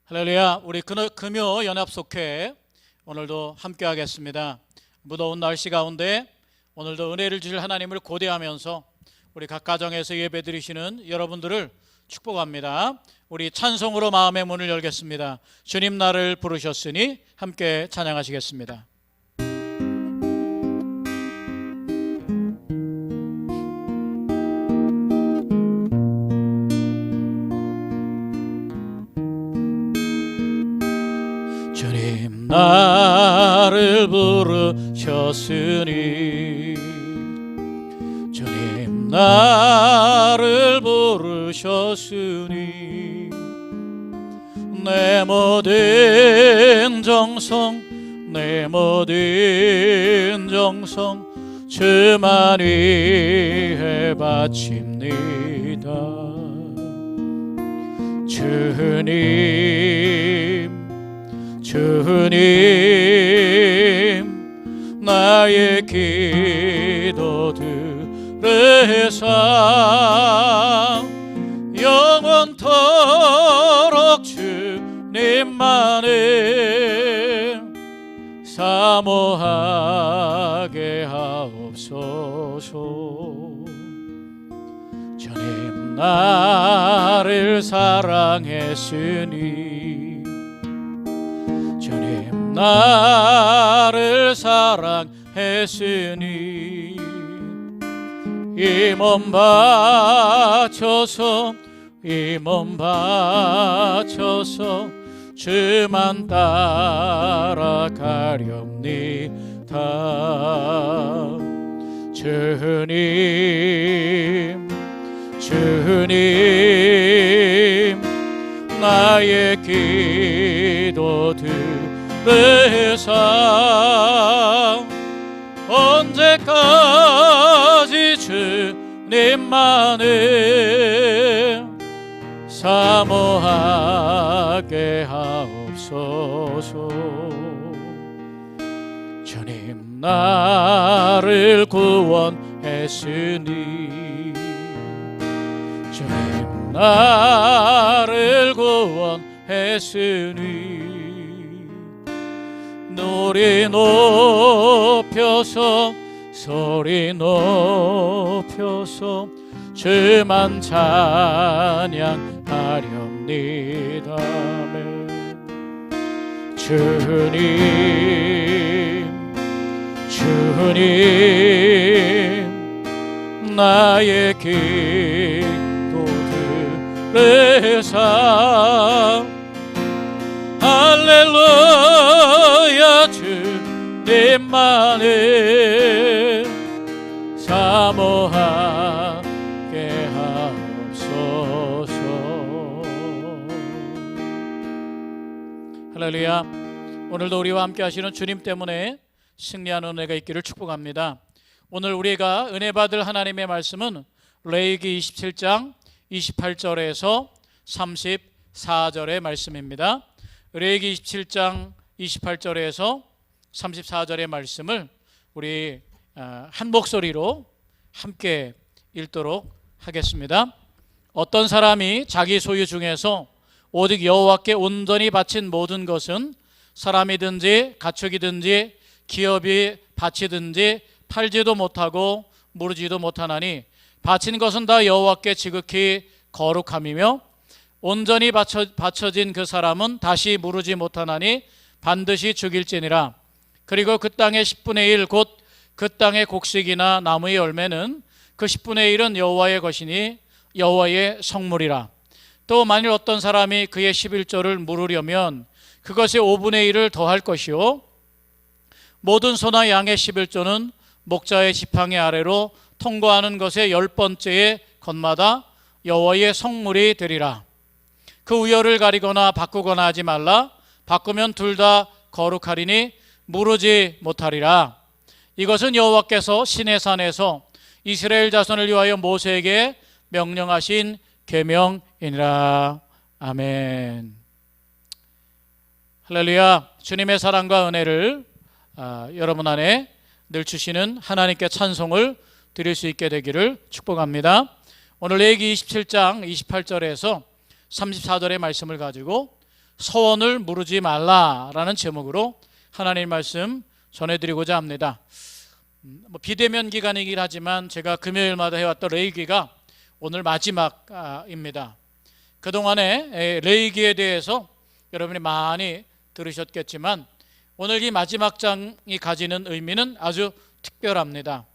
할렐루야. 우리 금요 연합속회 오늘도 함께 하겠습니다. 무더운 날씨 가운데 오늘도 은혜를 주실 하나님을 고대하면서 우리 각 가정에서 예배드리시는 여러분들을 축복합니다. 우리 찬송으로 마음의 문을 열겠습니다. 주님 나를 부르셨으니 함께 찬양하시겠습니다. 주님 나를 부르셨으니 주님 나를 부르셨으니 내 모든 정성 내 모든 정성 주만 위해 바칩니다. 주님 나의 기도 들으사 영원토록 주님만을 사모하게 하옵소서. 주님 나를 사랑했으니 주님 나를 사랑했으니 이 몸 바쳐서 주만 따라가렵니다. 주님 나의 기도 들으사 언제까지 주님만을 사모하게 하옵소서. 주님 나를 구원했으니 주님 나를 구원했으니 소리 높여서 주만 찬양하렵니다. 주님 나의 기도 들으사 할렐루야 주님만을 사모하게 하옵소서. 할렐루야. 오늘도 우리와 함께 하시는 주님 때문에 승리하는 은혜가 있기를 축복합니다. 오늘 우리가 은혜 받을 하나님의 말씀은 레위기 27장 28절에서 34절의 말씀입니다. 레위기 27장 28절에서 34절의 말씀을 우리 한 목소리로 함께 읽도록 하겠습니다. 어떤 사람이 자기 소유 중에서 오직 여호와께 온전히 바친 모든 것은 사람이든지 가축이든지 기업이 바치든지 팔지도 못하고 무르지도 못하나니 바친 것은 다 여호와께 지극히 거룩함이며 온전히 바쳐진 그 사람은 다시 무르지 못하나니 반드시 죽일지니라. 그리고 그 땅의 10분의 1 곧 그 땅의 곡식이나 나무의 열매는 그 10분의 1은 여호와의 것이니 여호와의 성물이라. 또 만일 어떤 사람이 그의 11조를 물으려면 그것의 5분의 1을 더할 것이요 모든 소나 양의 11조는 목자의 지팡이 아래로 통과하는 것의 10번째의 것마다 여호와의 성물이 되리라. 그 우열을 가리거나 바꾸거나 하지 말라. 바꾸면 둘 다 거룩하리니 무르지 못하리라. 이것은 여호와께서 시내산에서 이스라엘 자손을 위하여 모세에게 명령하신 계명이니라. 아멘. 할렐루야. 주님의 사랑과 은혜를 여러분 안에 늘 주시는 하나님께 찬송을 드릴 수 있게 되기를 축복합니다. 오늘 레위기 27장 28절에서 34절의 말씀을 가지고 서원을 무르지 말라라는 제목으로 하나님 말씀 전해드리고자 합니다. 비대면 기간이긴 하지만 제가 금요일마다 해왔던 레위기가 오늘 마지막입니다. 그동안에 레위기에 대해서 여러분이 많이 들으셨겠지만 오늘 이 마지막 장이 가지는 의미는 아주 특별합니다.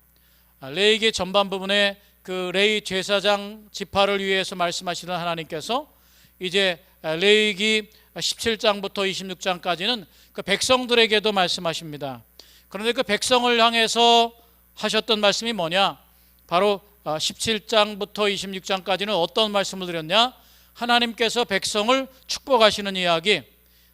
레위기 전반 부분에 그 레위 제사장 지파를 위해서 말씀하시는 하나님께서 이제 레위기 17장부터 26장까지는 그 백성들에게도 말씀하십니다. 그런데 그 백성을 향해서 하셨던 말씀이 뭐냐? 바로 17장부터 26장까지는 어떤 말씀을 드렸냐? 하나님께서 백성을 축복하시는 이야기,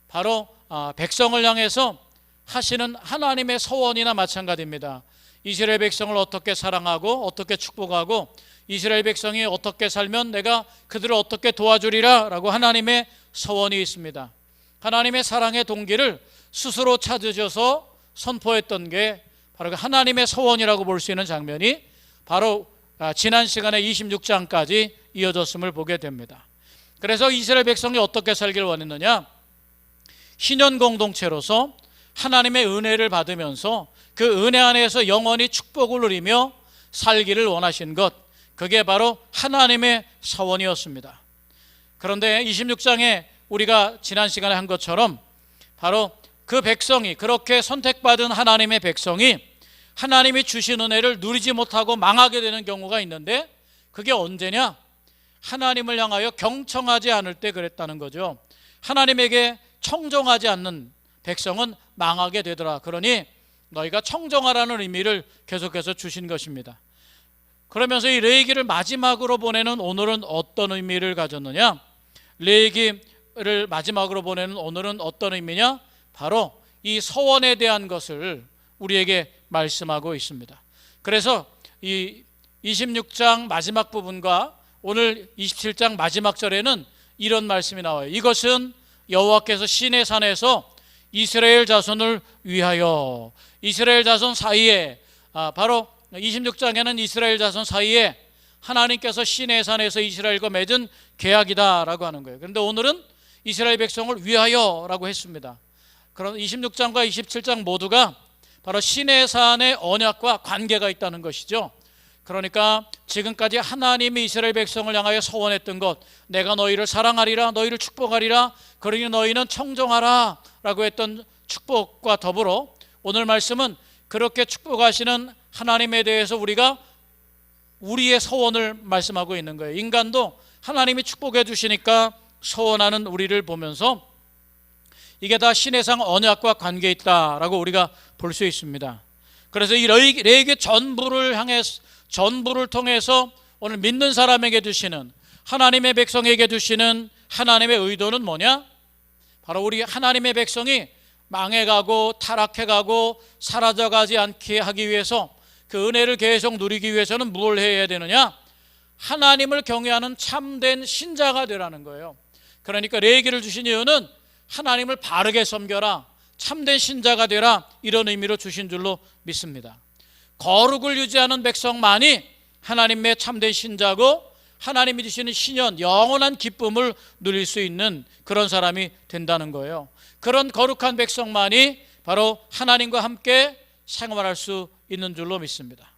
바로 백성을 향해서 하시는 하나님의 서원이나 마찬가지입니다. 이스라엘 백성을 어떻게 사랑하고 어떻게 축복하고 이스라엘 백성이 어떻게 살면 내가 그들을 어떻게 도와주리라 라고 하나님의 서원이 있습니다. 하나님의 사랑의 동기를 스스로 찾으셔서 선포했던 게 바로 하나님의 서원이라고 볼 수 있는 장면이 바로 지난 시간에 26장까지 이어졌음을 보게 됩니다. 그래서 이스라엘 백성이 어떻게 살기를 원했느냐? 신연 공동체로서 하나님의 은혜를 받으면서 그 은혜 안에서 영원히 축복을 누리며 살기를 원하신 것, 그게 바로 하나님의 서원이었습니다. 그런데 26장에 우리가 지난 시간에 한 것처럼 바로 그 백성이, 그렇게 선택받은 하나님의 백성이 하나님이 주신 은혜를 누리지 못하고 망하게 되는 경우가 있는데, 그게 언제냐? 하나님을 향하여 경청하지 않을 때 그랬다는 거죠. 하나님에게 청정하지 않는 백성은 망하게 되더라. 그러니 너희가 청정하라는 의미를 계속해서 주신 것입니다. 그러면서 이 레위기를 마지막으로 보내는 오늘은 어떤 의미를 가졌느냐? 레위기를 마지막으로 보내는 오늘은 어떤 의미냐? 바로 이 서원에 대한 것을 우리에게 말씀하고 있습니다. 그래서 이 26장 마지막 부분과 오늘 27장 마지막 절에는 이런 말씀이 나와요. 이것은 여호와께서 시내 산에서 이스라엘 자손을 위하여, 이스라엘 자손 사이에, 바로 26장에는 이스라엘 자손 사이에 하나님께서 시내 산에서 이스라엘과 맺은 계약이다라고 하는 거예요. 그런데 오늘은 이스라엘 백성을 위하여라고 했습니다. 그럼 26장과 27장 모두가 바로 시내 산의 언약과 관계가 있다는 것이죠. 그러니까 지금까지 하나님이 이스라엘 백성을 향하여 서원했던 것, 내가 너희를 사랑하리라, 너희를 축복하리라, 그러니 너희는 청정하라 라고 했던 축복과 더불어 오늘 말씀은 그렇게 축복하시는 하나님에 대해서 우리가 우리의 서원을 말씀하고 있는 거예요. 인간도 하나님이 축복해 주시니까 서원하는 우리를 보면서 이게 다 신해상 언약과 관계 있다라고 우리가 볼 수 있습니다. 그래서 이 레위기 전부를 통해서 오늘 믿는 사람에게 주시는, 하나님의 백성에게 주시는 하나님의 의도는 뭐냐? 바로 우리 하나님의 백성이 망해가고 타락해가고 사라져가지 않게 하기 위해서, 그 은혜를 계속 누리기 위해서는 뭘 해야 되느냐? 하나님을 경외하는 참된 신자가 되라는 거예요. 그러니까 레위기를 주신 이유는 하나님을 바르게 섬겨라, 참된 신자가 되라, 이런 의미로 주신 줄로 믿습니다. 거룩을 유지하는 백성만이 하나님의 참된 신자고 하나님이 주시는 신연, 영원한 기쁨을 누릴 수 있는 그런 사람이 된다는 거예요. 그런 거룩한 백성만이 바로 하나님과 함께 생활할 수 있는 줄로 믿습니다.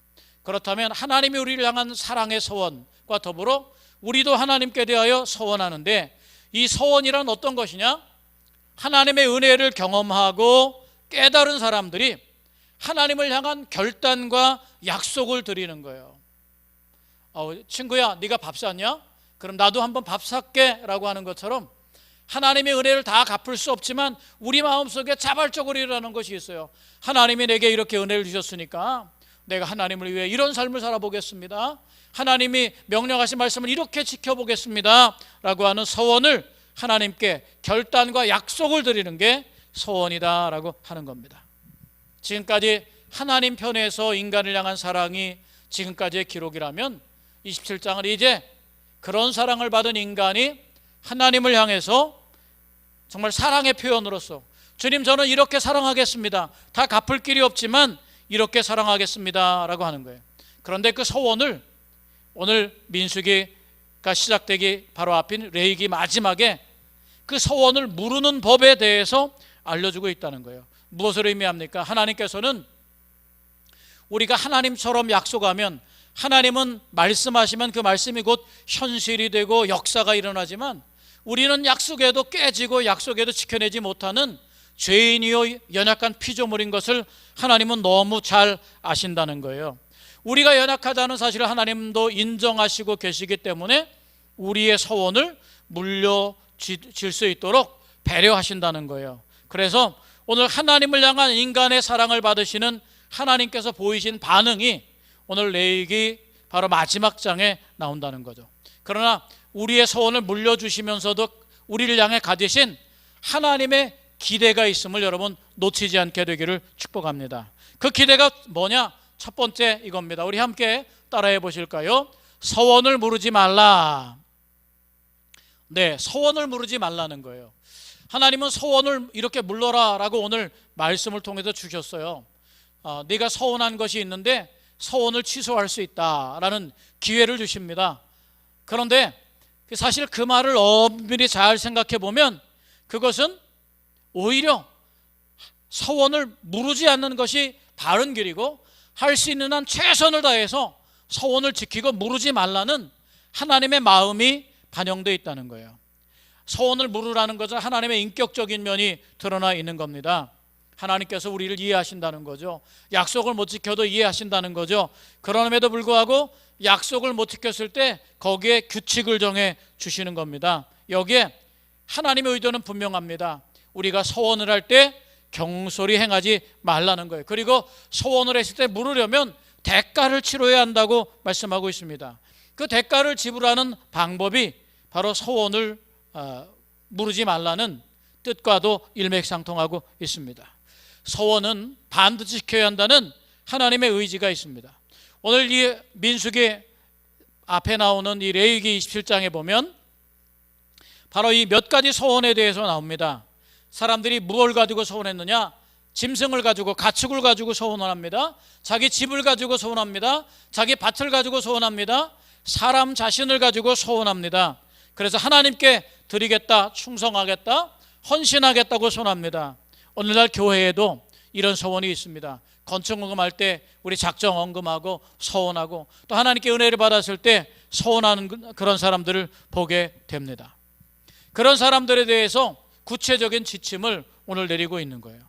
그렇다면 하나님이 우리를 향한 사랑의 서원과 더불어 우리도 하나님께 대하여 서원하는데, 이 서원이란 어떤 것이냐? 하나님의 은혜를 경험하고 깨달은 사람들이 하나님을 향한 결단과 약속을 드리는 거예요. 친구야, 네가 밥 샀냐? 그럼 나도 한번 밥 살게 라고 하는 것처럼 하나님의 은혜를 다 갚을 수 없지만 우리 마음속에 자발적으로 일어나는 것이 있어요. 하나님이 내게 이렇게 은혜를 주셨으니까 내가 하나님을 위해 이런 삶을 살아보겠습니다, 하나님이 명령하신 말씀을 이렇게 지켜보겠습니다 라고 하는 서원을 하나님께 결단과 약속을 드리는 게 서원이다 라고 하는 겁니다. 지금까지 하나님 편에서 인간을 향한 사랑이 지금까지의 기록이라면 27장은 이제 그런 사랑을 받은 인간이 하나님을 향해서 정말 사랑의 표현으로서, 주님 저는 이렇게 사랑하겠습니다, 다 갚을 길이 없지만 이렇게 사랑하겠습니다 라고 하는 거예요. 그런데 그 서원을 오늘 민수기가 시작되기 바로 앞인 레위기 마지막에 그 서원을 물으는 법에 대해서 알려주고 있다는 거예요. 무엇을 의미합니까? 하나님께서는 우리가 하나님처럼 약속하면, 하나님은 말씀하시면 그 말씀이 곧 현실이 되고 역사가 일어나지만, 우리는 약속에도 깨지고 약속에도 지켜내지 못하는 죄인이요 연약한 피조물인 것을 하나님은 너무 잘 아신다는 거예요. 우리가 연약하다는 사실을 하나님도 인정하시고 계시기 때문에 우리의 서원을 물려줄 수 있도록 배려하신다는 거예요. 그래서 오늘 하나님을 향한 인간의 사랑을 받으시는 하나님께서 보이신 반응이 오늘 레위기 바로 마지막 장에 나온다는 거죠. 그러나 우리의 서원을 물려주시면서도 우리를 향해 가지신 하나님의 기대가 있음을 여러분 놓치지 않게 되기를 축복합니다. 그 기대가 뭐냐? 첫 번째 이겁니다. 우리 함께 따라해 보실까요? 서원을 무르지 말라. 네, 서원을 무르지 말라는 거예요. 하나님은 서원을 이렇게 물러라 라고 오늘 말씀을 통해서 주셨어요. 네가 서원한 것이 있는데 서원을 취소할 수 있다라는 기회를 주십니다. 그런데 사실 그 말을 엄밀히 잘 생각해 보면 그것은 오히려 서원을 무르지 않는 것이 바른 길이고, 할 수 있는 한 최선을 다해서 서원을 지키고 무르지 말라는 하나님의 마음이 반영되어 있다는 거예요. 서원을 무르라는 것은 하나님의 인격적인 면이 드러나 있는 겁니다. 하나님께서 우리를 이해하신다는 거죠. 약속을 못 지켜도 이해하신다는 거죠. 그럼에도 불구하고 약속을 못 지켰을 때 거기에 규칙을 정해 주시는 겁니다. 여기에 하나님의 의도는 분명합니다. 우리가 서원을 할 때 경솔히 행하지 말라는 거예요. 그리고 서원을 했을 때 물으려면 대가를 치러야 한다고 말씀하고 있습니다. 그 대가를 지불하는 방법이 바로 서원을 무르지 말라는 뜻과도 일맥상통하고 있습니다. 서원은 반드시 지켜야 한다는 하나님의 의지가 있습니다. 오늘 이 민수기 앞에 나오는 이 레위기 27장에 보면 바로 이 몇 가지 서원에 대해서 나옵니다. 사람들이 무엇을 가지고 서원했느냐? 짐승을 가지고, 가축을 가지고 서원을 합니다. 자기 집을 가지고 서원합니다. 자기 밭을 가지고 서원합니다. 사람 자신을 가지고 서원합니다. 그래서 하나님께 드리겠다, 충성하겠다, 헌신하겠다고 서원합니다. 오늘날 교회에도 이런 서원이 있습니다. 건축헌금할 때 우리 작정 헌금하고 서원하고, 또 하나님께 은혜를 받았을 때 서원하는 그런 사람들을 보게 됩니다. 그런 사람들에 대해서 구체적인 지침을 오늘 내리고 있는 거예요.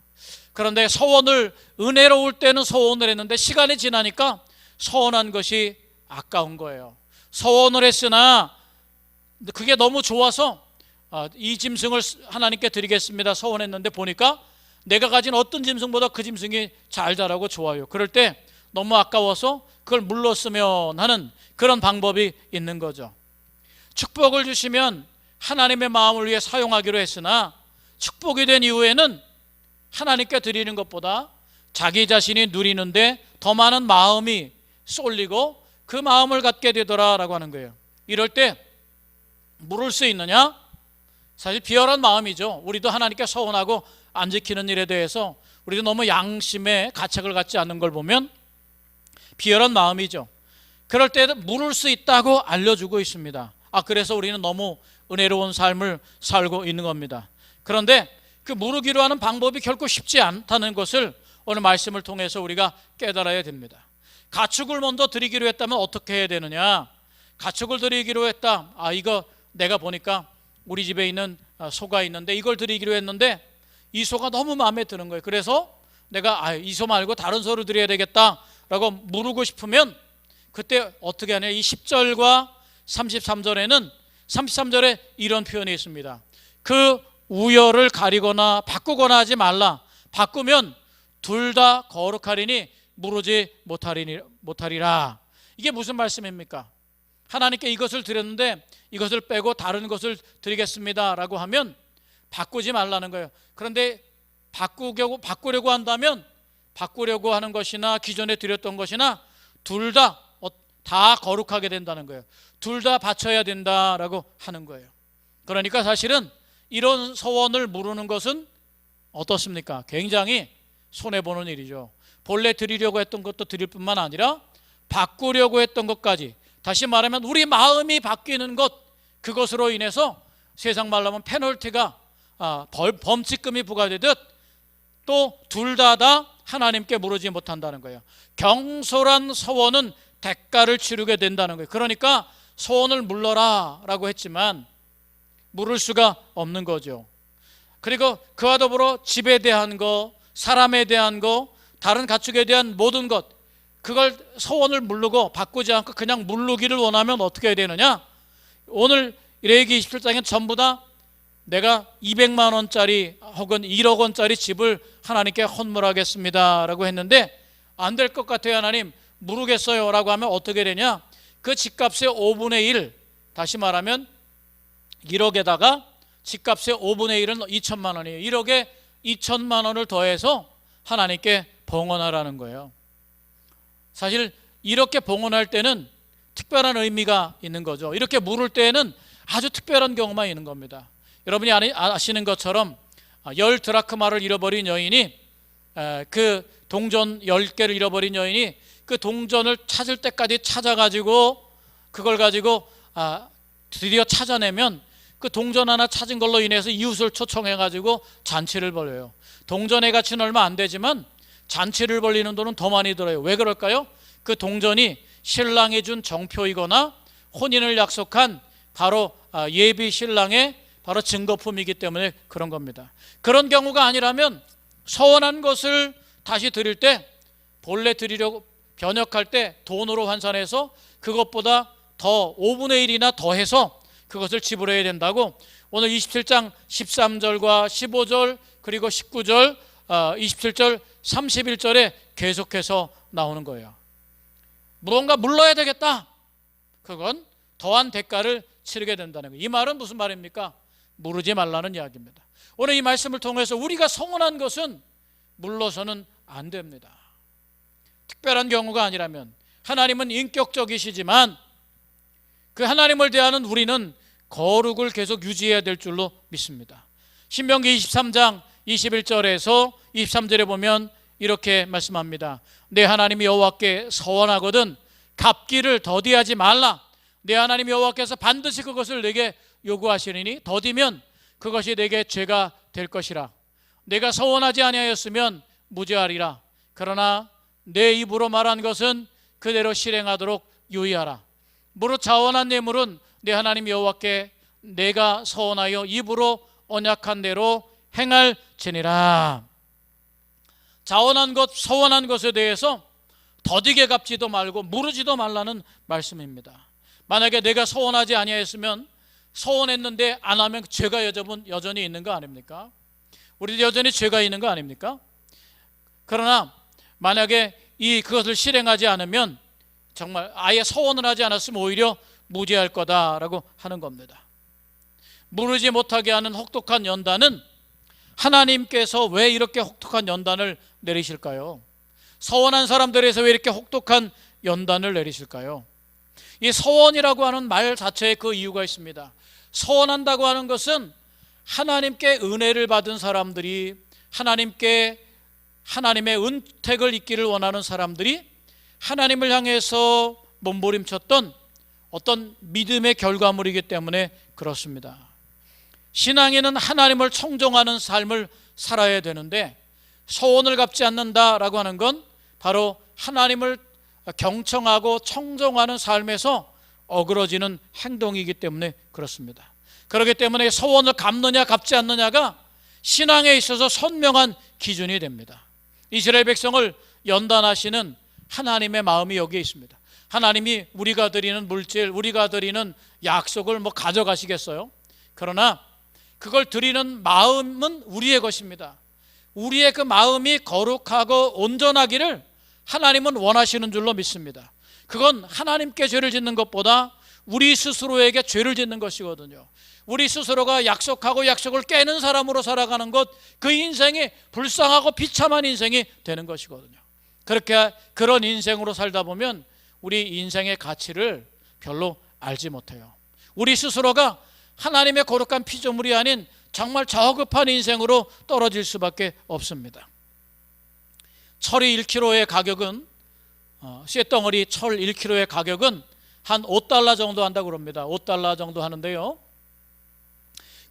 그런데 서원을, 은혜로울 때는 서원을 했는데 시간이 지나니까 서원한 것이 아까운 거예요. 서원을 했으나 그게 너무 좋아서 이 짐승을 하나님께 드리겠습니다 서원했는데 보니까 내가 가진 어떤 짐승보다 그 짐승이 잘 자라고 좋아요. 그럴 때 너무 아까워서 그걸 물렀으면 하는 그런 방법이 있는 거죠. 축복을 주시면 하나님의 마음을 위해 사용하기로 했으나 축복이 된 이후에는 하나님께 드리는 것보다 자기 자신이 누리는데 더 많은 마음이 쏠리고 그 마음을 갖게 되더라라고 하는 거예요. 이럴 때 물을 수 있느냐? 사실 비열한 마음이죠. 우리도 하나님께 서원하고 안 지키는 일에 대해서 우리도 너무 양심의 가책을 갖지 않는 걸 보면 비열한 마음이죠. 그럴 때 물을 수 있다고 알려주고 있습니다. 그래서 우리는 너무 은혜로운 삶을 살고 있는 겁니다. 그런데 그 무르기로 하는 방법이 결코 쉽지 않다는 것을 오늘 말씀을 통해서 우리가 깨달아야 됩니다. 가축을 먼저 드리기로 했다면 어떻게 해야 되느냐? 가축을 드리기로 했다. 이거 내가 보니까 우리 집에 있는 소가 있는데 이걸 드리기로 했는데 이 소가 너무 마음에 드는 거예요. 그래서 내가 이 소 말고 다른 소를 드려야 되겠다라고 물고 싶으면 그때 어떻게 하냐? 이 10절과 33절에는 33절에 이런 표현이 있습니다. 그 우열을 가리거나 바꾸거나 하지 말라. 바꾸면 둘 다 거룩하리니 무르지 못하리라. 이게 무슨 말씀입니까? 하나님께 이것을 드렸는데 이것을 빼고 다른 것을 드리겠습니다 라고 하면 바꾸지 말라는 거예요. 그런데 바꾸려고 한다면 바꾸려고 하는 것이나 기존에 드렸던 것이나 둘 다 거룩하게 된다는 거예요. 둘 다 바쳐야 된다라고 하는 거예요. 그러니까 사실은 이런 서원을 물으는 것은 어떻습니까? 굉장히 손해보는 일이죠. 본래 드리려고 했던 것도 드릴 뿐만 아니라 바꾸려고 했던 것까지, 다시 말하면 우리 마음이 바뀌는 것, 그것으로 인해서 세상 말로 하면 페널티가 범칙금이 부과되듯 또 둘 다 하나님께 물으지 못한다는 거예요. 경솔한 서원은 대가를 치르게 된다는 거예요. 그러니까 서원을 물러라 라고 했지만 물을 수가 없는 거죠. 그리고 그와 더불어 집에 대한 거, 사람에 대한 거, 다른 가축에 대한 모든 것, 그걸 서원을 물르고 바꾸지 않고 그냥 물르기를 원하면 어떻게 해야 되느냐? 오늘 레위기 27장엔 전부 다 내가 200만 원짜리 혹은 1억 원짜리 집을 하나님께 헌물하겠습니다 라고 했는데 안 될 것 같아요. 하나님 모르겠어요 라고 하면 어떻게 되냐? 그 집값의 5분의 1, 다시 말하면 1억에다가 집값의 5분의 1은 2천만 원이에요. 1억에 2천만 원을 더해서 하나님께 봉헌하라는 거예요. 사실 이렇게 봉헌할 때는 특별한 의미가 있는 거죠. 이렇게 물을 때에는 아주 특별한 경우만 있는 겁니다. 여러분이 아시는 것처럼 10드라크마를 잃어버린 여인이, 그 동전 10개를 잃어버린 여인이 그 동전을 찾을 때까지 찾아가지고 그걸 가지고 드디어 찾아내면 그 동전 하나 찾은 걸로 인해서 이웃을 초청해가지고 잔치를 벌여요. 동전의 가치는 얼마 안 되지만 잔치를 벌리는 돈은 더 많이 들어요. 왜 그럴까요? 그 동전이 신랑이 준 정표이거나 혼인을 약속한 바로 예비 신랑의 바로 증거품이기 때문에 그런 겁니다. 그런 경우가 아니라면 서원한 것을 다시 드릴 때, 본래 드리려고 변역할 때 돈으로 환산해서 그것보다 더 5분의 1이나 더해서 그것을 지불해야 된다고 오늘 27장 13절과 15절 그리고 19절, 27절, 31절에 계속해서 나오는 거예요. 무언가 물러야 되겠다. 그건 더한 대가를 치르게 된다는 거예요. 이 말은 무슨 말입니까? 물으지 말라는 이야기입니다. 오늘 이 말씀을 통해서 우리가 서원한 것은 물러서는 안 됩니다. 특별한 경우가 아니라면, 하나님은 인격적이시지만 그 하나님을 대하는 우리는 거룩을 계속 유지해야 될 줄로 믿습니다. 신명기 23장 21절에서 23절에 보면 이렇게 말씀합니다. 내 하나님 여호와께 서원하거든 갚기를 더디하지 말라. 내 하나님 여호와께서 반드시 그것을 내게 요구하시리니 더디면 그것이 내게 죄가 될 것이라. 내가 서원하지 아니하였으면 무죄하리라. 그러나 내 입으로 말한 것은 그대로 실행하도록 유의하라. 무릇 자원한 내 물은 내 하나님 여호와께 내가 서원하여 입으로 언약한 대로 행할지니라. 자원한 것, 서원한 것에 대해서 더디게 갚지도 말고 물으지도 말라는 말씀입니다. 만약에 내가 서원하지 아니하였으면, 서원했는데 안 하면 죄가 여전히 있는 거 아닙니까? 우리도 여전히 죄가 있는 거 아닙니까? 그러나 만약에 그것을 실행하지 않으면, 정말 아예 서원을 하지 않았으면 오히려 무죄할 거다라고 하는 겁니다. 물으지 못하게 하는 혹독한 연단은 하나님께서 왜 이렇게 혹독한 연단을 내리실까요? 서원한 사람들에서 왜 이렇게 혹독한 연단을 내리실까요? 이 서원이라고 하는 말 자체에 그 이유가 있습니다. 서원한다고 하는 것은 하나님께 은혜를 받은 사람들이, 하나님의 은택을 입기를 원하는 사람들이 하나님을 향해서 몸부림쳤던 어떤 믿음의 결과물이기 때문에 그렇습니다. 신앙인은 하나님을 청정하는 삶을 살아야 되는데, 서원을 갚지 않는다라고 하는 건 바로 하나님을 경청하고 청정하는 삶에서 어그러지는 행동이기 때문에 그렇습니다. 그렇기 때문에 서원을 갚느냐 갚지 않느냐가 신앙에 있어서 선명한 기준이 됩니다. 이스라엘 백성을 연단하시는 하나님의 마음이 여기에 있습니다. 하나님이 우리가 드리는 물질, 우리가 드리는 약속을 가져가시겠어요? 그러나 그걸 드리는 마음은 우리의 것입니다. 우리의 그 마음이 거룩하고 온전하기를 하나님은 원하시는 줄로 믿습니다. 그건 하나님께 죄를 짓는 것보다 우리 스스로에게 죄를 짓는 것이거든요. 우리 스스로가 약속하고 약속을 깨는 사람으로 살아가는 것, 그 인생이 불쌍하고 비참한 인생이 되는 것이거든요. 그런 인생으로 살다 보면 우리 인생의 가치를 별로 알지 못해요. 우리 스스로가 하나님의 거룩한 피조물이 아닌 정말 저급한 인생으로 떨어질 수밖에 없습니다. 철이 1kg의 가격은, 쇳덩어리 철 1kg의 가격은 한 $5 정도 한다고 그럽니다. $5 정도 하는데요,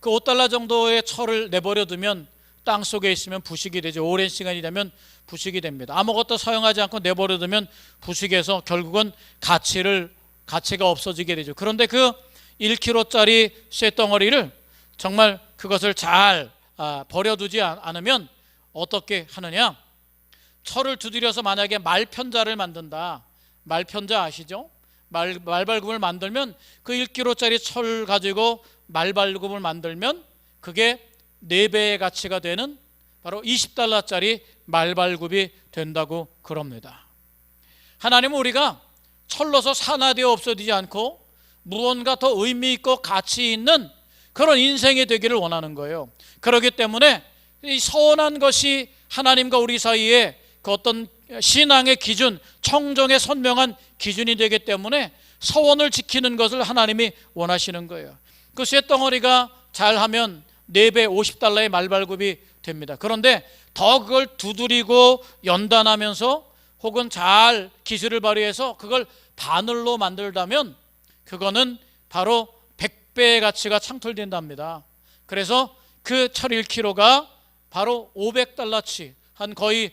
그 5달러 정도의 철을 내버려 두면 땅 속에 있으면 부식이 되죠. 오랜 시간이 되면 부식이 됩니다. 아무것도 사용하지 않고 내버려 두면 부식해서 결국은 가치가 없어지게 되죠. 그런데 그 1kg짜리 쇳덩어리를 정말 그것을 잘 버려두지 않으면 어떻게 하느냐? 철을 두드려서 만약에 말편자를 만든다. 말편자 아시죠? 말발굽을 만들면 그 1kg짜리 철 가지고 말발굽을 만들면 그게 4배의 가치가 되는 바로 20달러짜리 말발굽이 된다고 그럽니다. 하나님은 우리가 철로서 산화되어 없어지지 않고 무언가 더 의미 있고 가치 있는 그런 인생이 되기를 원하는 거예요. 그렇기 때문에 이 서원한 것이 하나님과 우리 사이에 그 어떤 신앙의 기준, 청정의 선명한 기준이 되기 때문에 서원을 지키는 것을 하나님이 원하시는 거예요. 그 쇳덩어리가 잘하면 4배 50달러의 말발굽이 됩니다. 그런데 더 그걸 두드리고 연단하면서 혹은 잘 기술을 발휘해서 그걸 바늘로 만들다면 그거는 바로 100배의 가치가 창출된답니다. 그래서 그 철 1kg가 바로 500달러치, 한 거의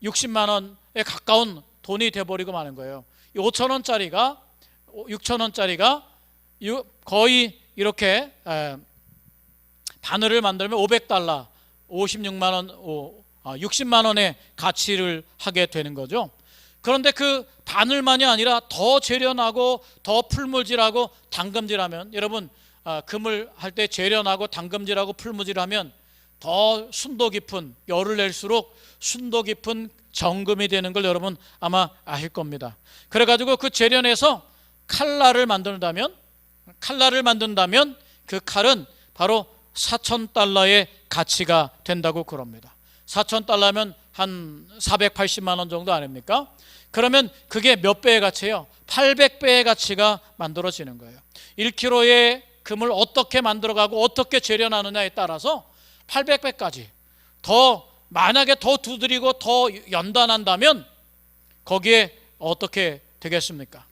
60만 원에 가까운 돈이 돼버리고 마는 거예요. 5,000원짜리가 6,000원짜리가 거의 이렇게 바늘을 만들면 500달러, 56만 원, 60만 원의 가치를 하게 되는 거죠. 그런데 그 바늘만이 아니라 더 재련하고 더 풀무질하고 당금질하면, 여러분 금을 할 때 재련하고 당금질하고 풀무질하면 더 순도 깊은, 열을 낼수록 순도 깊은 정금이 되는 걸 여러분 아마 아실 겁니다. 그래가지고 그 재련해서 칼날을 만든다면 그 칼은 바로 4,000달러의 가치가 된다고 그럽니다. 4,000달러면 한 480만 원 정도 아닙니까? 그러면 그게 몇 배의 가치예요? 800배의 가치가 만들어지는 거예요. 1kg의 금을 어떻게 만들어가고 어떻게 재련하느냐에 따라서 800배까지 더, 만약에 더 두드리고 더 연단한다면 거기에 어떻게 되겠습니까?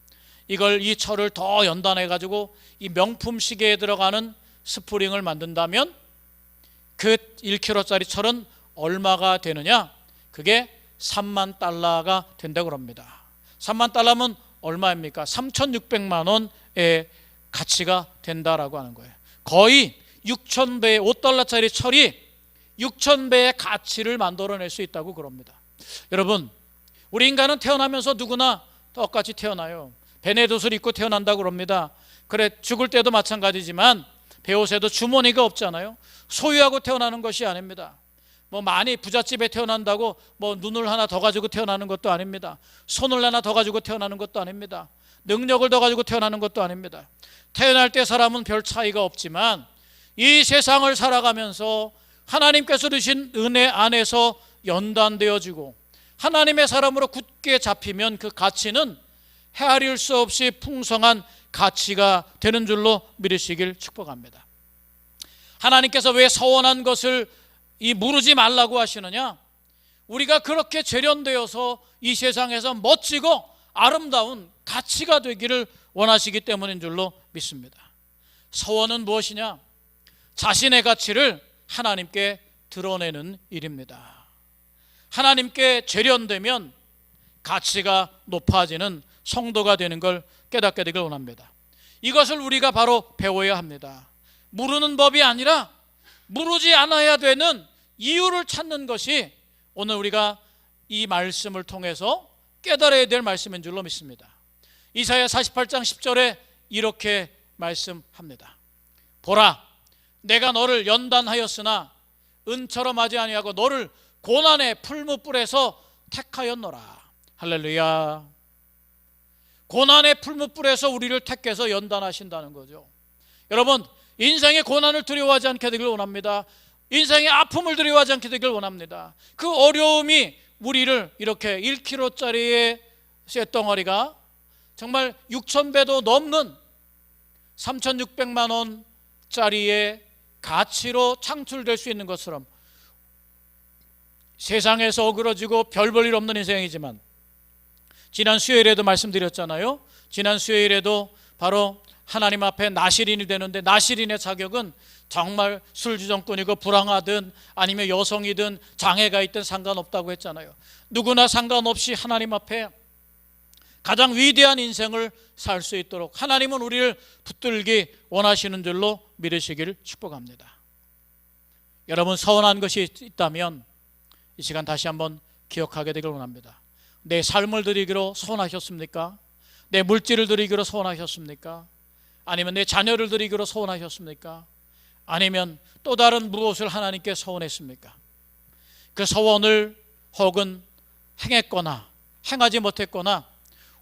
이 철을 더 연단해 가지고 이 명품 시계에 들어가는 스프링을 만든다면 그 1kg짜리 철은 얼마가 되느냐? 그게 3만 달러가 된다고 합니다. 3만 달러면 얼마입니까? 3,600만 원의 가치가 된다라고 하는 거예요. 거의 6,000배의 5달러짜리 철이 6,000배의 가치를 만들어낼 수 있다고 그럽니다. 여러분, 우리 인간은 태어나면서 누구나 똑같이 태어나요. 베네옷을 입고 태어난다고 그럽니다. 그래, 죽을 때도 마찬가지지만 배옷에도 주머니가 없잖아요. 소유하고 태어나는 것이 아닙니다. 뭐 많이 부잣집에 태어난다고 뭐 눈을 하나 더 가지고 태어나는 것도 아닙니다. 손을 하나 더 가지고 태어나는 것도 아닙니다. 능력을 더 가지고 태어나는 것도 아닙니다. 태어날 때 사람은 별 차이가 없지만 이 세상을 살아가면서 하나님께서 주신 은혜 안에서 연단되어지고 하나님의 사람으로 굳게 잡히면 그 가치는 헤아릴 수 없이 풍성한 가치가 되는 줄로 믿으시길 축복합니다. 하나님께서 왜 서원한 것을 무르지 말라고 하시느냐? 우리가 그렇게 재련되어서 이 세상에서 멋지고 아름다운 가치가 되기를 원하시기 때문인 줄로 믿습니다. 서원은 무엇이냐? 자신의 가치를 하나님께 드러내는 일입니다. 하나님께 재련되면 가치가 높아지는 성도가 되는 걸 깨닫게 되길 원합니다. 이것을 우리가 바로 배워야 합니다. 무르는 법이 아니라 무르지 않아야 되는 이유를 찾는 것이 오늘 우리가 이 말씀을 통해서 깨달아야 될 말씀인 줄로 믿습니다. 이사야 48장 10절에 이렇게 말씀합니다. 보라, 내가 너를 연단하였으나 은처럼 하지 아니하고 너를 고난의 풀무불에서 택하였노라. 할렐루야. 고난의 풀무불에서 우리를 택해서 연단하신다는 거죠. 여러분, 인생의 고난을 두려워하지 않게 되길 원합니다. 인생의 아픔을 두려워하지 않게 되길 원합니다. 그 어려움이 우리를 이렇게 1kg짜리의 쇳덩어리가 정말 6,000배도 넘는 3,600만 원짜리의 가치로 창출될 수 있는 것처럼 세상에서 어그러지고 별 볼 일 없는 인생이지만 지난 수요일에도 말씀드렸잖아요. 지난 수요일에도 바로 하나님 앞에 나실인이 되는데, 나실인의 자격은 정말 술주정꾼이고 불황하든 아니면 여성이든 장애가 있든 상관없다고 했잖아요. 누구나 상관없이 하나님 앞에 가장 위대한 인생을 살 수 있도록 하나님은 우리를 붙들기 원하시는 줄로 믿으시기를 축복합니다. 여러분, 서운한 것이 있다면 이 시간 다시 한번 기억하게 되길 원합니다. 내 삶을 드리기로 소원하셨습니까? 내 물질을 드리기로 소원하셨습니까? 아니면 내 자녀를 드리기로 소원하셨습니까? 아니면 또 다른 무엇을 하나님께 소원했습니까? 그 소원을 혹은 행했거나 행하지 못했거나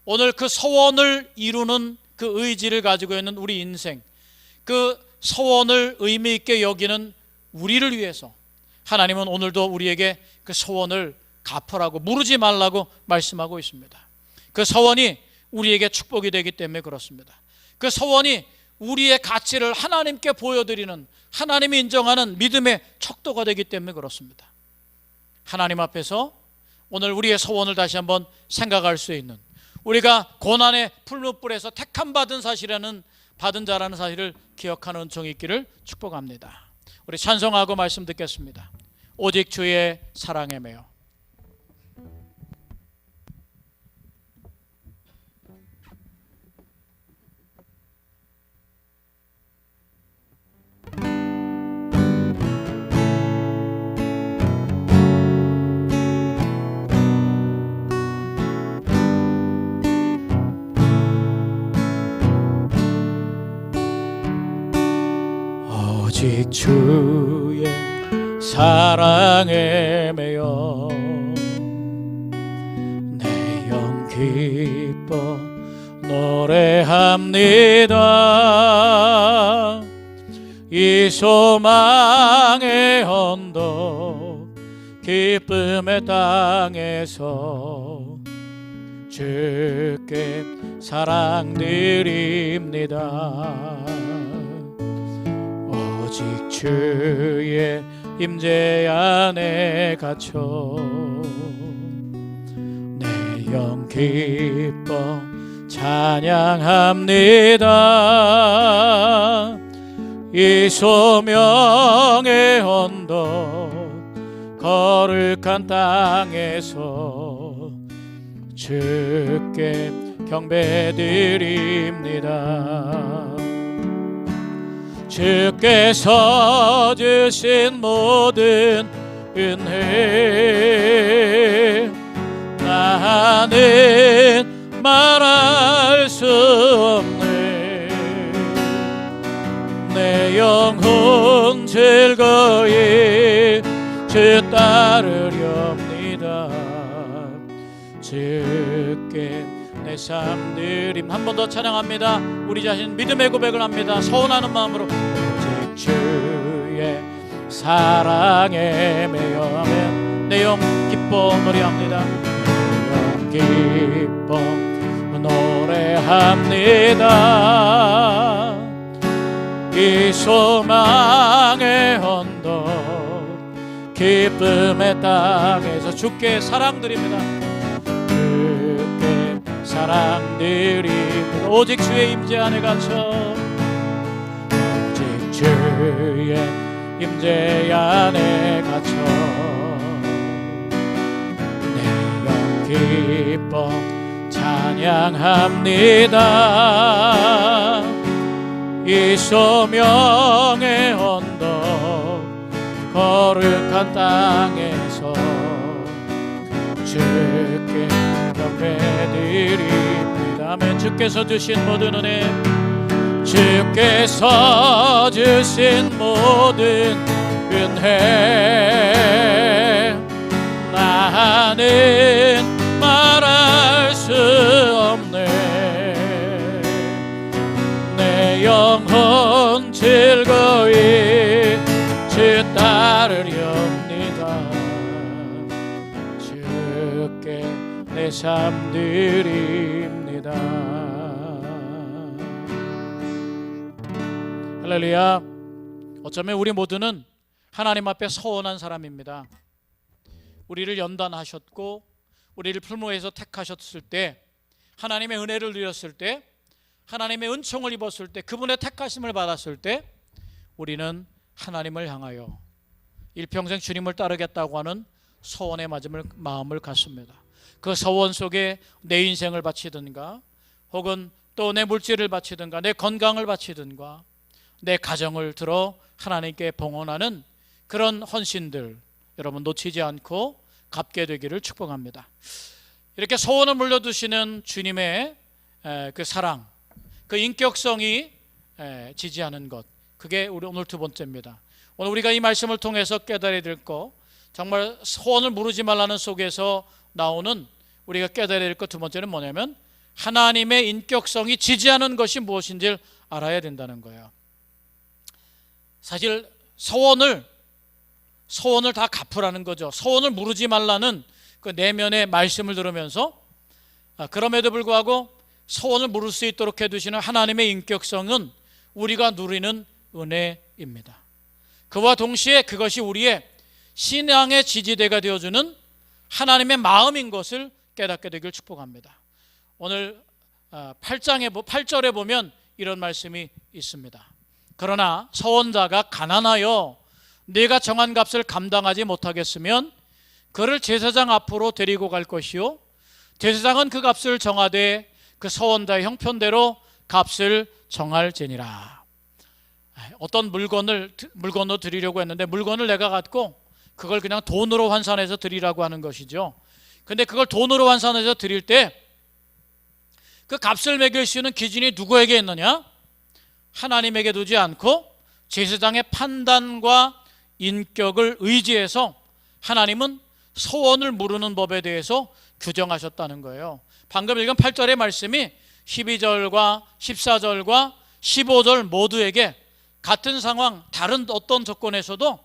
오늘 그 소원을 이루는 그 의지를 가지고 있는 우리 인생, 그 소원을 의미 있게 여기는 우리를 위해서 하나님은 오늘도 우리에게 그 소원을 갚으라고, 무르지 말라고 말씀하고 있습니다. 그 소원이 우리에게 축복이 되기 때문에 그렇습니다. 그 소원이 우리의 가치를 하나님께 보여드리는, 하나님이 인정하는 믿음의 척도가 되기 때문에 그렇습니다. 하나님 앞에서 오늘 우리의 소원을 다시 한번 생각할 수 있는, 우리가 고난의 풀무불에서 택함 받은 자라는 사실을 기억하는 은총이 있기를 축복합니다. 우리 찬송하고 말씀 듣겠습니다. 오직 주의 사랑에 매여. 오직 주의 사랑에 매여 내 영 기뻐 노래합니다. 이 소망의 언덕 기쁨의 땅에서 주께 사랑드립니다. 오직 주의 임재 안에 갇혀 내 영 기뻐 찬양합니다. 이 소명의 언덕 거룩한 땅에서 주께 경배드립니다. 주께서 주신 모든 은혜 나는 말할 수 없네. 내 영혼 즐거이 주 따르렵니다. 주께 내 삶 드림. 한 번 더 찬양합니다. 우리 자신 믿음의 고백을 합니다. 서운하는 마음으로 오직 주의 사랑에 매여 아멘. 내 영 기뻐 노래합니다. 내 영 기뻐 노래합니다. 이 소망의 언덕 기쁨의 땅에서 주께 사랑드립니다. 주께 사랑드립니다. 오직 주의 임재 안에 갇혀 오직 주의 임재 안에 갇혀 내 영 기뻐 찬양합니다. 이 소명의 언덕 거룩한 땅에서 주께 경배드립니다. 아멘. 주께서 주신 모든 은혜, 주께서 주신 모든 은혜 나는 말할 수 없네. 내 영혼 즐거이 주 따르렵니다. 주께 내 삶 드립니다. 할렐루야. 어쩌면 우리 모두는 하나님 앞에 서원한 사람입니다. 우리를 연단하셨고 우리를 풀무에서 택하셨을 때, 하나님의 은혜를 누렸을 때 하나님의 은총을 입었을 때, 그분의 택하심을 받았을 때 우리는 하나님을 향하여 일평생 주님을 따르겠다고 하는 소원의 마음을 갖습니다. 그 소원 속에 내 인생을 바치든가, 혹은 또 내 물질을 바치든가, 내 건강을 바치든가, 내 가정을 들어 하나님께 봉헌하는 그런 헌신들 여러분 놓치지 않고 갚게 되기를 축복합니다. 이렇게 소원을 물려두시는 주님의 그 사랑, 그 인격성이 지지하는 것, 그게 우리 오늘 두 번째입니다. 오늘 우리가 이 말씀을 통해서 깨달아야 될 것, 정말 소원을 물으지 말라는 속에서 나오는 우리가 깨달아야 될 것 두 번째는 뭐냐면 하나님의 인격성이 지지하는 것이 무엇인지를 알아야 된다는 거예요. 사실 소원을 다 갚으라는 거죠. 소원을 물으지 말라는 그 내면의 말씀을 들으면서 그럼에도 불구하고 소원을 물을 수 있도록 해두시는 하나님의 인격성은 우리가 누리는 은혜입니다. 그와 동시에 그것이 우리의 신앙의 지지대가 되어주는 하나님의 마음인 것을 깨닫게 되길 축복합니다. 오늘 8절에 보면 이런 말씀이 있습니다. 그러나 서원자가 가난하여 네가 정한 값을 감당하지 못하겠으면 그를 제사장 앞으로 데리고 갈 것이요 제사장은 그 값을 정하되 그 서원자의 형편대로 값을 정할지니라. 어떤 물건으로 드리려고 했는데 물건을 내가 갖고 그걸 그냥 돈으로 환산해서 드리라고 하는 것이죠. 근데 그걸 돈으로 환산해서 드릴 때 그 값을 매길 수 있는 기준이 누구에게 있느냐? 하나님에게 두지 않고 제사장의 판단과 인격을 의지해서 하나님은 소원을 물으는 법에 대해서 규정하셨다는 거예요. 방금 읽은 8절의 말씀이 12절과 14절과 15절 모두에게 같은 상황, 다른 어떤 조건에서도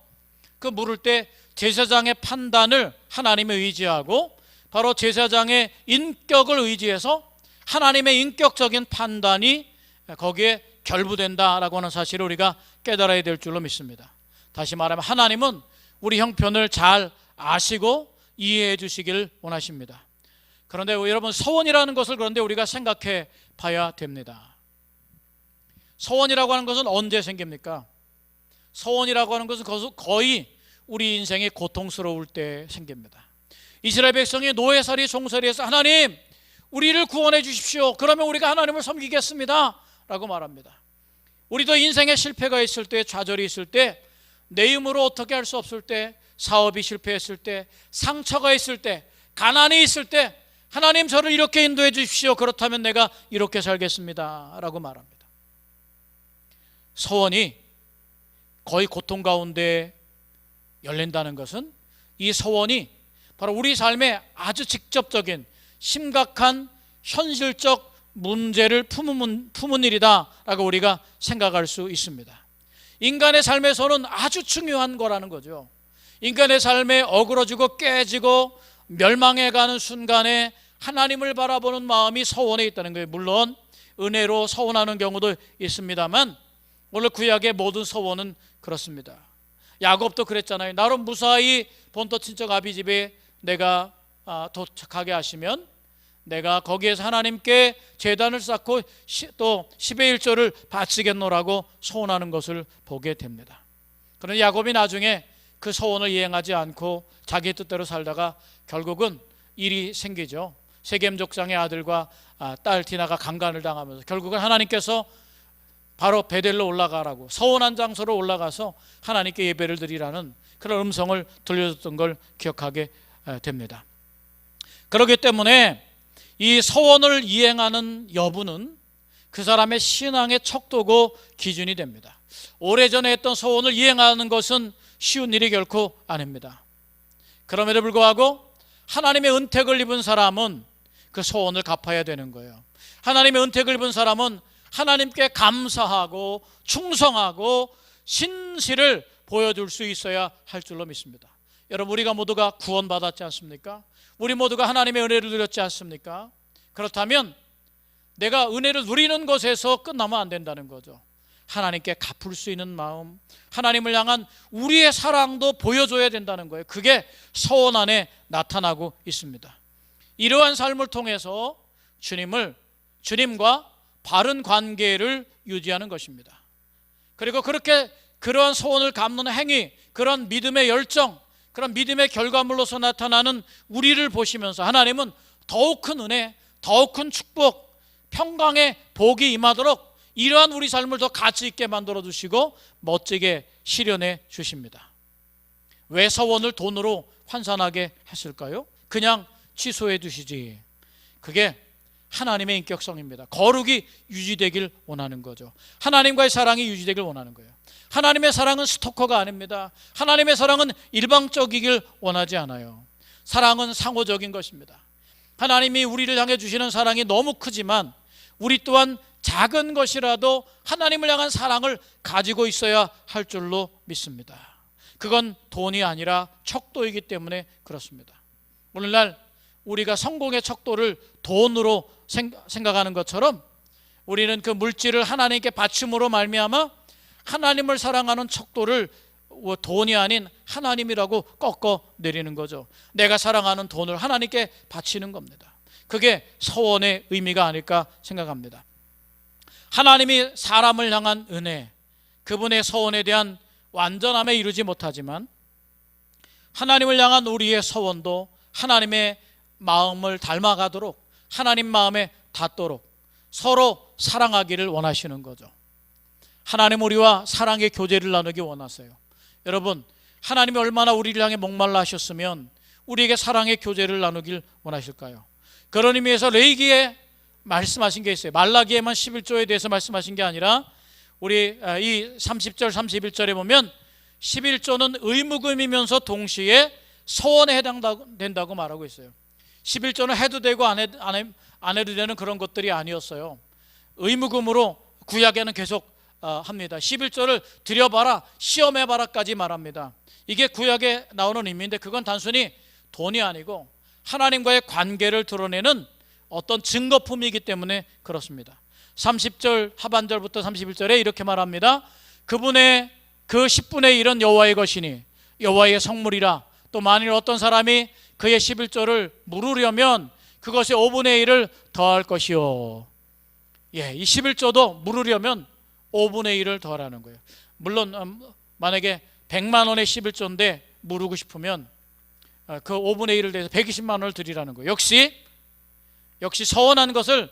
그 물을 때 제사장의 판단을 하나님에 의지하고 바로 제사장의 인격을 의지해서 하나님의 인격적인 판단이 거기에 결부된다라고 하는 사실을 우리가 깨달아야 될 줄로 믿습니다. 다시 말하면 하나님은 우리 형편을 잘 아시고 이해해 주시길 원하십니다. 그런데 여러분, 서원이라는 것을 그런데 우리가 생각해 봐야 됩니다. 서원이라고 하는 것은 언제 생깁니까? 서원이라고 하는 것은 거의 우리 인생이 고통스러울 때 생깁니다. 이스라엘 백성이 노예살이 종살이해서 하나님 우리를 구원해 주십시오. 그러면 우리가 하나님을 섬기겠습니다 라고 말합니다. 우리도 인생에 실패가 있을 때, 좌절이 있을 때, 내 힘으로 어떻게 할 수 없을 때, 사업이 실패했을 때, 상처가 있을 때, 가난이 있을 때 하나님 저를 이렇게 인도해 주십시오. 그렇다면 내가 이렇게 살겠습니다 라고 말합니다. 서원이 거의 고통 가운데 열린다는 것은 이 서원이 바로 우리 삶에 아주 직접적인 심각한 현실적 문제를 품은 일이다라고 우리가 생각할 수 있습니다. 인간의 삶에서는 아주 중요한 거라는 거죠. 인간의 삶에 어그러지고 깨지고 멸망해가는 순간에 하나님을 바라보는 마음이 서원에 있다는 거예요. 물론 은혜로 서원하는 경우도 있습니다만 오늘 구약의 모든 서원은 그렇습니다. 야곱도 그랬잖아요. 나로 무사히 본토 친척 아비 집에 내가 도착하게 하시면 내가 거기에서 하나님께 제단을 쌓고 또 10의 1조를 바치겠노라고 소원하는 것을 보게 됩니다. 그런데 야곱이 나중에 그 소원을 이행하지 않고 자기 뜻대로 살다가 결국은 일이 생기죠. 세겜 족장의 아들과 딸 디나가 강간을 당하면서 결국은 하나님께서 바로 베델로 올라가라고 서원한 장소로 올라가서 하나님께 예배를 드리라는 그런 음성을 들려줬던 걸 기억하게 됩니다. 그렇기 때문에 이 서원을 이행하는 여부는 그 사람의 신앙의 척도고 기준이 됩니다. 오래전에 했던 서원을 이행하는 것은 쉬운 일이 결코 아닙니다. 그럼에도 불구하고 하나님의 은택을 입은 사람은 그 서원을 갚아야 되는 거예요. 하나님의 은택을 입은 사람은 하나님께 감사하고 충성하고 신실을 보여줄 수 있어야 할 줄로 믿습니다. 여러분, 우리가 모두가 구원받았지 않습니까? 우리 모두가 하나님의 은혜를 누렸지 않습니까? 그렇다면 내가 은혜를 누리는 것에서 끝나면 안 된다는 거죠. 하나님께 갚을 수 있는 마음, 하나님을 향한 우리의 사랑도 보여줘야 된다는 거예요. 그게 서원 안에 나타나고 있습니다. 이러한 삶을 통해서 주님과 바른 관계를 유지하는 것입니다. 그리고 그렇게 그러한 소원을 갚는 행위, 그런 믿음의 열정, 그런 믿음의 결과물로서 나타나는 우리를 보시면서 하나님은 더욱 큰 은혜, 더욱 큰 축복, 평강의 복이 임하도록 이러한 우리 삶을 더 가치 있게 만들어 주시고 멋지게 실현해 주십니다. 왜 서원을 돈으로 환산하게 했을까요? 그냥 취소해 두시지. 그게 하나님의 인격성입니다. 거룩이 유지되길 원하는 거죠. 하나님과의 사랑이 유지되길 원하는 거예요. 하나님의 사랑은 스토커가 아닙니다. 하나님의 사랑은 일방적이길 원하지 않아요. 사랑은 상호적인 것입니다. 하나님이 우리를 향해 주시는 사랑이 너무 크지만 우리 또한 작은 것이라도 하나님을 향한 사랑을 가지고 있어야 할 줄로 믿습니다. 그건 돈이 아니라 척도이기 때문에 그렇습니다. 오늘날 우리가 성공의 척도를 돈으로 생각하는 것처럼 우리는 그 물질을 하나님께 바침으로 말미암아 하나님을 사랑하는 척도를 돈이 아닌 하나님이라고 꺾어 내리는 거죠. 내가 사랑하는 돈을 하나님께 바치는 겁니다. 그게 서원의 의미가 아닐까 생각합니다. 하나님이 사람을 향한 은혜, 그분의 서원에 대한 완전함에 이르지 못하지만 하나님을 향한 우리의 서원도 하나님의 마음을 닮아가도록, 하나님 마음에 닿도록 서로 사랑하기를 원하시는 거죠. 하나님 우리와 사랑의 교제를 나누기 원하세요. 여러분, 하나님이 얼마나 우리를 향해 목말라 하셨으면 우리에게 사랑의 교제를 나누길 원하실까요? 그런 의미에서 레위기에 말씀하신 게 있어요. 말라기에만 11조에 대해서 말씀하신 게 아니라 우리 이 30절 31절에 보면 11조는 의무금이면서 동시에 서원에 해당된다고 말하고 있어요. 11조는 해도 되고 안 해도 되는 그런 것들이 아니었어요. 의무금으로 구약에는 계속 합니다. 11조를 드려봐라, 시험해봐라까지 말합니다. 이게 구약에 나오는 의미인데 그건 단순히 돈이 아니고 하나님과의 관계를 드러내는 어떤 증거품이기 때문에 그렇습니다. 30절 하반절부터 31절에 이렇게 말합니다. 그분의 그 10분의 1은 여호와의 것이니 여호와의 성물이라. 또 만일 어떤 사람이 그의 11조를 물으려면 그것의 5분의 1을 더할 것이요. 예, 이 11조도 물으려면 5분의 1을 더하라는 거예요. 물론 만약에 100만 원의 11조인데 물으고 싶으면 그 5분의 1을 대해서 120만 원을 드리라는 거예요. 역시 서원한 것을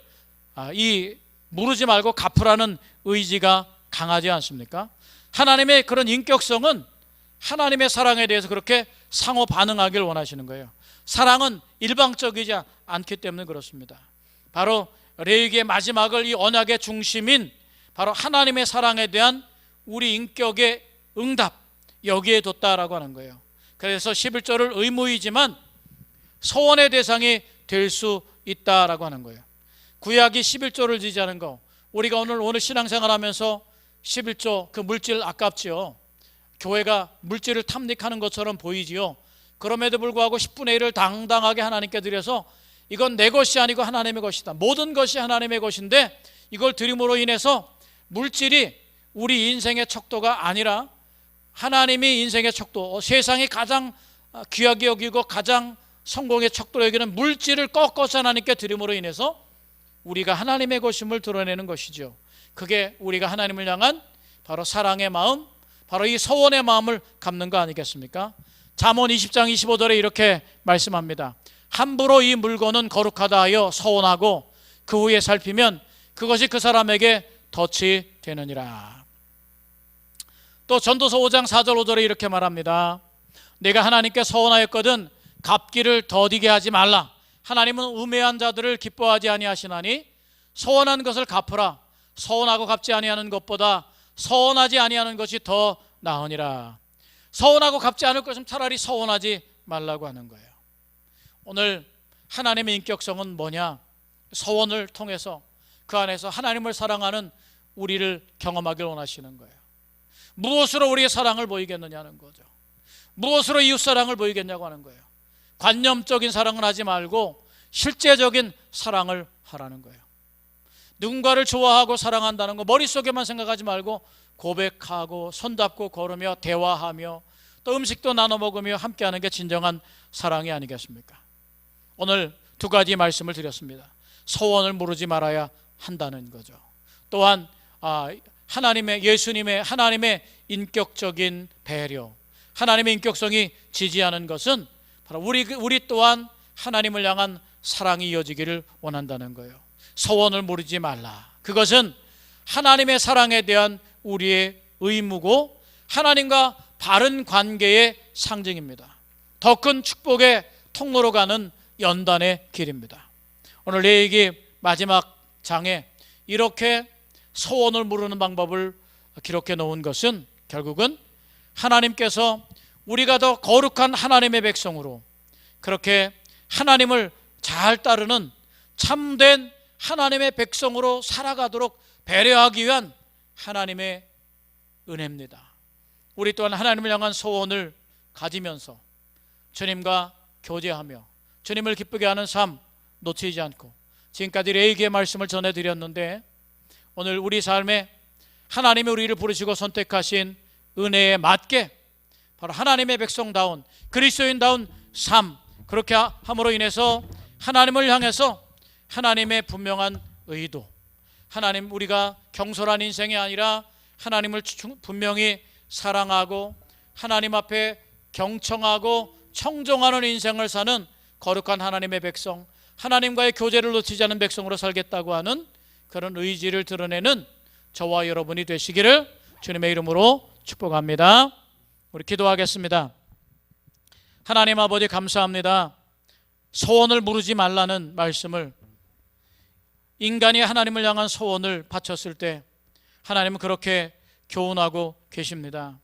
물으지 말고 갚으라는 의지가 강하지 않습니까? 하나님의 그런 인격성은 하나님의 사랑에 대해서 그렇게 상호 반응하길 원하시는 거예요. 사랑은 일방적이지 않기 때문에 그렇습니다. 바로 레위기의 마지막을 이 언약의 중심인 바로 하나님의 사랑에 대한 우리 인격의 응답, 여기에 뒀다라고 하는 거예요. 그래서 11조를 의무이지만 서원의 대상이 될 수 있다라고 하는 거예요. 구약이 11조를 지지하는 거, 우리가 오늘 신앙생활 하면서 11조 그 물질 아깝지요. 교회가 물질을 탐닉하는 것처럼 보이지요. 그럼에도 불구하고 10분의 1을 당당하게 하나님께 드려서 이건 내 것이 아니고 하나님의 것이다. 모든 것이 하나님의 것인데 이걸 드림으로 인해서 물질이 우리 인생의 척도가 아니라 하나님이 인생의 척도, 세상이 가장 귀하게 여기고 가장 성공의 척도로 여기는 물질을 꺾어서 하나님께 드림으로 인해서 우리가 하나님의 것임을 드러내는 것이죠. 그게 우리가 하나님을 향한 바로 사랑의 마음, 바로 이 서원의 마음을 갚는 거 아니겠습니까? 잠언 20장 25절에 이렇게 말씀합니다. 함부로 이 물건은 거룩하다 하여 서원하고 그 후에 살피면 그것이 그 사람에게 덫이 되느니라. 또 전도서 5장 4절 5절에 이렇게 말합니다. 내가 하나님께 서원하였거든 갚기를 더디게 하지 말라. 하나님은 우매한 자들을 기뻐하지 아니하시나니 서원한 것을 갚으라. 서원하고 갚지 아니하는 것보다 서원하지 아니하는 것이 더 나으니라. 서원하고 갚지 않을 것은 차라리 서원하지 말라고 하는 거예요. 오늘 하나님의 인격성은 뭐냐? 서원을 통해서 그 안에서 하나님을 사랑하는 우리를 경험하길 원하시는 거예요. 무엇으로 우리의 사랑을 보이겠느냐는 거죠. 무엇으로 이웃사랑을 보이겠냐고 하는 거예요. 관념적인 사랑을 하지 말고 실제적인 사랑을 하라는 거예요. 누군가를 좋아하고 사랑한다는 거 머릿속에만 생각하지 말고 고백하고 손잡고 걸으며 대화하며 또 음식도 나눠 먹으며 함께하는 게 진정한 사랑이 아니겠습니까? 오늘 두 가지 말씀을 드렸습니다. 서원을 물으지 말아야 한다는 거죠. 또한 하나님의, 예수님의, 하나님의 인격적인 배려, 하나님의 인격성이 지지하는 것은 바로 우리 또한 하나님을 향한 사랑이 이어지기를 원한다는 거예요. 서원을 무르지 말라. 그것은 하나님의 사랑에 대한 우리의 의무고 하나님과 바른 관계의 상징입니다. 더 큰 축복의 통로로 가는 연단의 길입니다. 오늘 레위기 마지막 장에 이렇게 서원을 물으는 방법을 기록해 놓은 것은 결국은 하나님께서 우리가 더 거룩한 하나님의 백성으로 그렇게 하나님을 잘 따르는 참된 하나님의 백성으로 살아가도록 배려하기 위한 하나님의 은혜입니다. 우리 또한 하나님을 향한 소원을 가지면서 주님과 교제하며 주님을 기쁘게 하는 삶 놓치지 않고, 지금까지 레위기의 말씀을 전해드렸는데 오늘 우리 삶에 하나님이 우리를 부르시고 선택하신 은혜에 맞게 바로 하나님의 백성다운 그리스도인다운 삶, 그렇게 함으로 인해서 하나님을 향해서 하나님의 분명한 의도, 하나님, 우리가 경솔한 인생이 아니라 하나님을 분명히 사랑하고 하나님 앞에 경청하고 청종하는 인생을 사는 거룩한 하나님의 백성, 하나님과의 교제를 놓치지 않은 백성으로 살겠다고 하는 그런 의지를 드러내는 저와 여러분이 되시기를 주님의 이름으로 축복합니다. 우리 기도하겠습니다. 하나님 아버지, 감사합니다. 소원을 무르지 말라는 말씀을, 인간이 하나님을 향한 소원을 바쳤을 때 하나님은 그렇게 교훈하고 계십니다.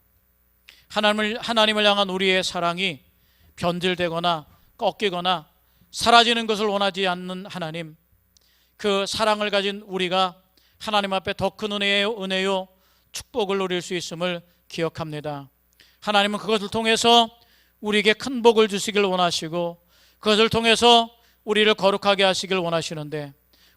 하나님을 향한 우리의 사랑이 변질되거나 꺾이거나 사라지는 것을 원하지 않는 하나님, 그 사랑을 가진 우리가 하나님 앞에 더 큰 은혜요 축복을 누릴 수 있음을 기억합니다. 하나님은 그것을 통해서 우리에게 큰 복을 주시길 원하시고 그것을 통해서 우리를 거룩하게 하시길 원하시는데,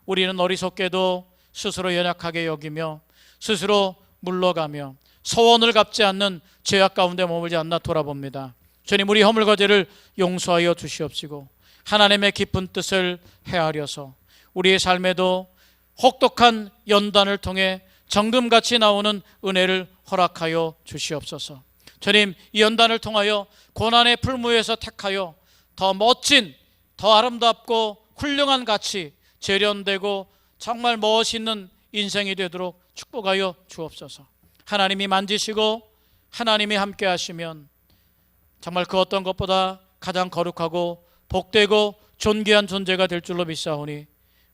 우리는 어리석게도 스스로 연약하게 여기며 스스로 물러가며 소원을 갚지 않는 죄악 가운데 머물지 않나 돌아봅니다. 주님, 우리 허물과 죄를 용서하여 주시옵시고 하나님의 깊은 뜻을 헤아려서 우리의 삶에도 혹독한 연단을 통해 정금같이 나오는 은혜를 허락하여 주시옵소서. 주님, 이 연단을 통하여 고난의 풀무에서 택하여 더 멋진, 더 아름답고 훌륭한 가치, 재련되고 정말 멋있는 인생이 되도록 축복하여 주옵소서. 하나님이 만지시고 하나님이 함께 하시면 정말 그 어떤 것보다 가장 거룩하고 복되고 존귀한 존재가 될 줄로 믿사오니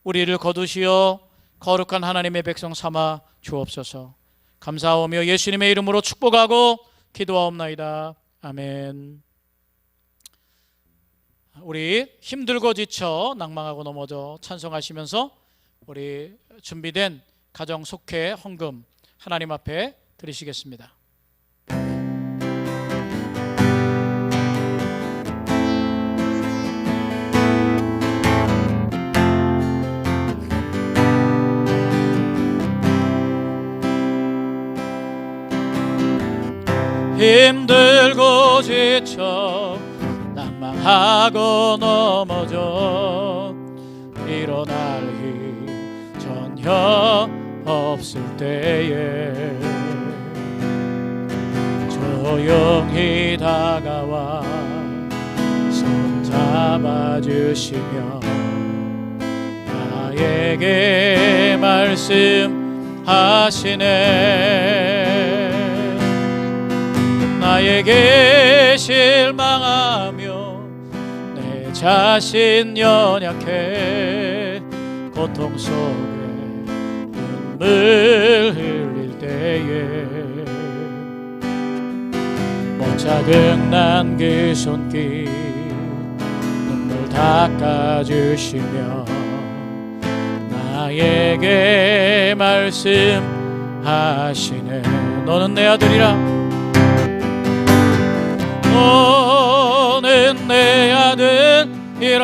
우리를 거두시어 거룩한 하나님의 백성 삼아 주옵소서. 감사하오며 예수님의 이름으로 축복하고 기도하옵나이다. 아멘. 우리 힘들고 지쳐 낭망하고 넘어져 찬송하시면서 우리 준비된 가정 속회 헌금 하나님 앞에 드리시겠습니다. 힘들고 지쳐 낭망하고 넘어져 일어날 힘 전혀 없을 때에 조용히 다가와 손 잡아주시며 나에게 말씀하시네. 나에게 실망하며 내 자신 연약해 고통 속에 눈물 흘릴 때에 못 자극난 그 손길 눈물 닦아주시며 나에게 말씀하시네. 너는 내 아들이라, 너는 내 아들이라.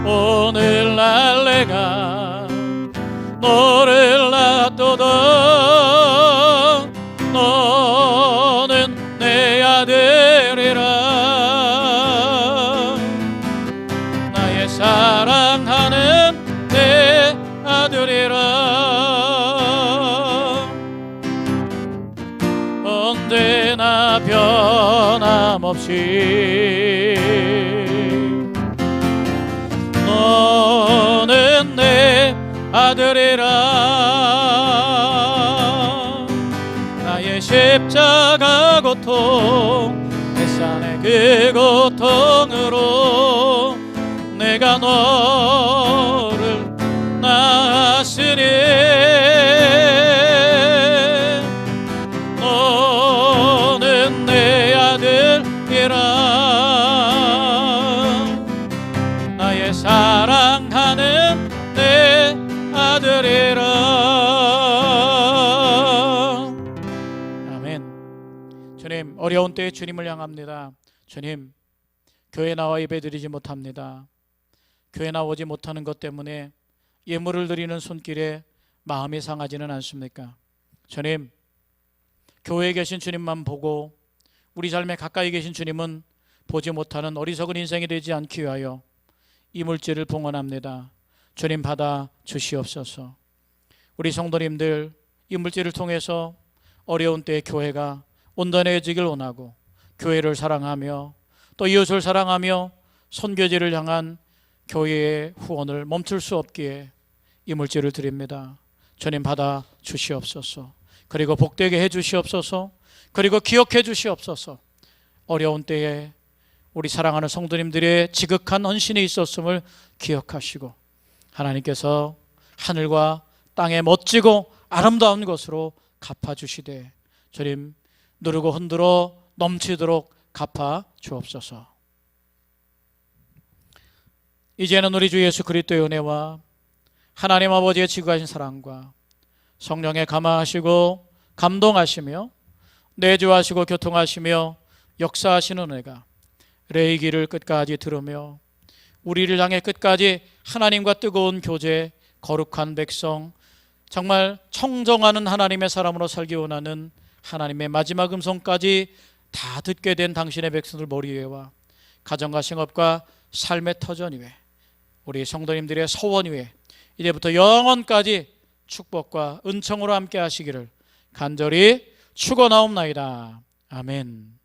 오늘날 내가 너를 놔두다. 너는 내 아들이라. 나의 사랑하는 언제나 변함없이 너는 내 아들이라. 나의 십자가 고통, 내 산의 그 고통으로 내가 너를 낳았으니 너는 내 아들이라. 나의 사랑하는 내 아들이라. 아멘. 주님, 어려운 때에 주님을 향합니다. 주님, 교회 나와 예배드리지 못합니다. 교회 나오지 못하는 것 때문에 예물을 드리는 손길에 마음이 상하지는 않습니까? 주님, 교회에 계신 주님만 보고 우리 삶에 가까이 계신 주님은 보지 못하는 어리석은 인생이 되지 않기 위하여 이 물질을 봉헌합니다. 주님, 받아 주시옵소서. 우리 성도님들, 이 물질을 통해서 어려운 때에 교회가 온전해지길 원하고 교회를 사랑하며 또 이웃을 사랑하며 선교지를 향한 교회의 후원을 멈출 수 없기에 이 물질을 드립니다. 주님, 받아 주시옵소서. 그리고 복되게 해 주시옵소서. 그리고 기억해 주시옵소서. 어려운 때에 우리 사랑하는 성도님들의 지극한 헌신이 있었음을 기억하시고 하나님께서 하늘과 땅의 멋지고 아름다운 것으로 갚아주시되 주님, 누르고 흔들어 넘치도록 갚아 주옵소서. 이제는 우리 주 예수 그리스도의 은혜와 하나님 아버지의 지극하신 사랑과 성령의 감화하시고 감동하시며 내주하시고 교통하시며 역사하시는 은혜가 레이기를 끝까지 들으며 우리를 향해 끝까지 하나님과 뜨거운 교제, 거룩한 백성, 정말 청정하는 하나님의 사람으로 살기 원하는 하나님의 마지막 음성까지 다 듣게 된 당신의 백성들 머리 위에와 가정과 생업과 삶의 터전 위에 우리 성도님들의 서원 위에 이제부터 영원까지 축복과 은총으로 함께 하시기를 간절히 축원하옵나이다. 아멘.